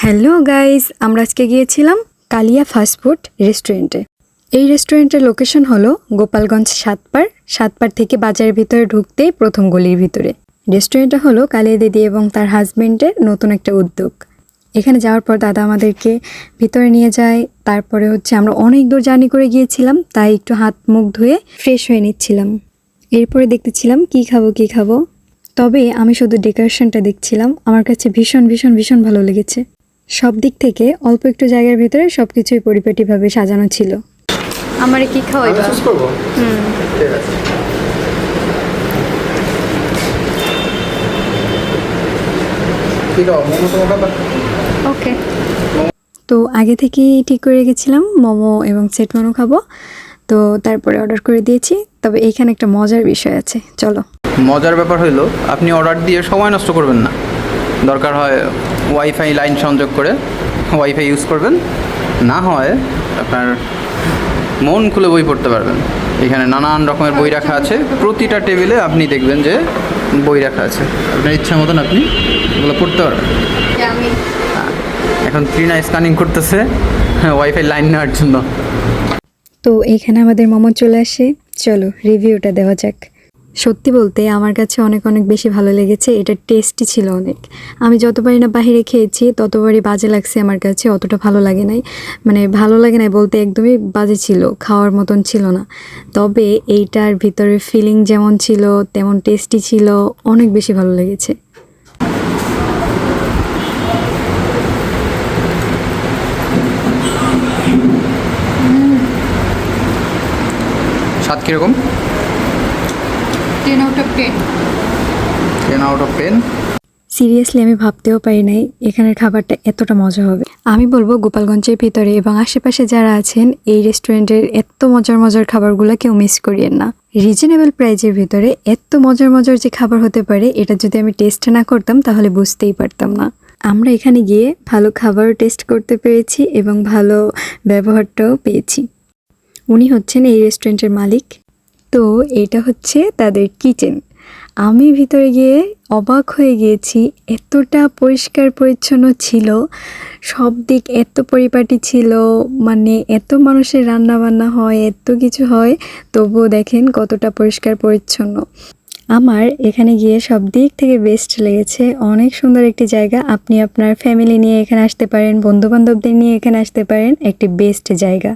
Hello guys, আমরা আজকে গিয়েছিলাম কালিয়া ফাস্টফুড রেস্টুরেন্টে। এই রেস্টুরেন্টের লোকেশন হলো গোপালগঞ্জ সাতপাড় থেকে বাজারের ভিতরে ঢুকতেই প্রথম গলির ভিতরে। রেস্টুরেন্টটা হলো কালিয়া দিদি এবং তার হাজবেন্ডের নতুন একটা উদ্যোগ। এখানে যাওয়ার পর দাদা আমাদেরকে ভিতরে নিয়ে যায়। তারপরে আমরা অনেক দূর জার্নি করে গিয়েছিলাম, তাই একটু হাত মুখ ধুয়ে ফ্রেশ হয়ে নিচ্ছিলাম। এরপরে দেখতেছিলাম কি খাবো। তবে আমি শুধু ডেকোরেশনটা দেখছিলাম, আমার কাছে ভীষণ ভীষণ ভীষণ ভালো লেগেছে। সব দিক থেকে অল্প একটু জায়গার ভিতরে সবকিছুই পরিপাটিভাবে সাজানো ছিল। আমারে কি খাওয়াইবা? চুজ করব। ঠিক আছে। কি দাও? মোমো তো খাবা? ওকে। তো আগে থেকেই ঠিক করে রেখেছিলাম মোমো এবং সেট মোমো খাবো, তো তারপরে অর্ডার করে দিয়েছি। তবে এইখানে একটা মজার বিষয় আছে, চলো। মজার ব্যাপার হইলো আপনি অর্ডার দিয়ে সময় নষ্ট করবেন না। দরকার হয় ওয়াইফাই লাইন সংযোগ করে ওয়াইফাই ইউজ করবেন, না হয় আপনার মন খুলে বই পড়তে পারবেন। এখানে নানান রকমের বই রাখা আছে, প্রতিটা টেবিলে আপনি দেখবেন যে বই রাখা আছে। আপনার ইচ্ছা মতন আপনি এগুলো পড়তে পারবেন। এখন ট্রিনা স্ক্যানিং করতেছে ওয়াইফাই লাইন নেওয়ার জন্য। তো এইখানে আমাদের মোমো চলে আসে, চলো রিভিউটা দেওয়া যাক। সত্যি বলতে আমার কাছে অনেক বেশি ভালো লেগেছে। এটা টেস্টি ছিল অনেক। আমি যতবারই না বাহিরে খেয়েছি ততবারই বাজে লাগছে আমার কাছে, অতটা ভালো লাগে নাই। ভালো লাগে নাই বলতে একদমই বাজে ছিল, খাওয়ার মতন ছিল না। তবে এইটার ভিতরে ফিলিং যেমন ছিল তেমন টেস্টি ছিল, অনেক বেশি ভালো লেগেছে। স্বাদ কীরকম? 10 out of 10। 10 out of 10। Seriously আমি ভাবতেও পারি নাই এখানের খাবারটা এতটা মজা হবে। আমি বলবো গোপালগঞ্জের ভিতরে এবং আশেপাশে যারা আছেন এই রেস্টুরেন্টের এত মজার খাবারগুলো কেউ মিস করিয়েন না। রিজনেবল প্রাইজের ভিতরে এত মজার যে খাবার হতে পারে, এটা যদি আমি টেস্ট না করতাম তাহলে বুঝতেই পারতাম না। আমরা এখানে গিয়ে ভালো খাবারও টেস্ট করতে পেরেছি এবং ভালো ব্যবহারটাও পেয়েছি। উনি হচ্ছেন এই রেস্টুরেন্টের মালিক। তো এটা হচ্ছে তাদের কিচেন। আমি ভিতরে গিয়ে অবাক হয়ে গিয়েছি, এতটা পরিষ্কার পরিচ্ছন্ন ছিল, সব দিক এত পরিপাটি ছিল। এত মানুষের রান্না বান্না হয়, এত কিছু হয়, তবুও দেখেন কতটা পরিষ্কার পরিচ্ছন্ন। আমার এখানে গিয়ে সব দিক থেকে বেস্ট লেগেছে। অনেক সুন্দর একটি জায়গা। আপনি আপনার ফ্যামিলি নিয়ে এখানে আসতে পারেন, বন্ধুবান্ধবদের নিয়ে এখানে আসতে পারেন, একটি বেস্ট জায়গা।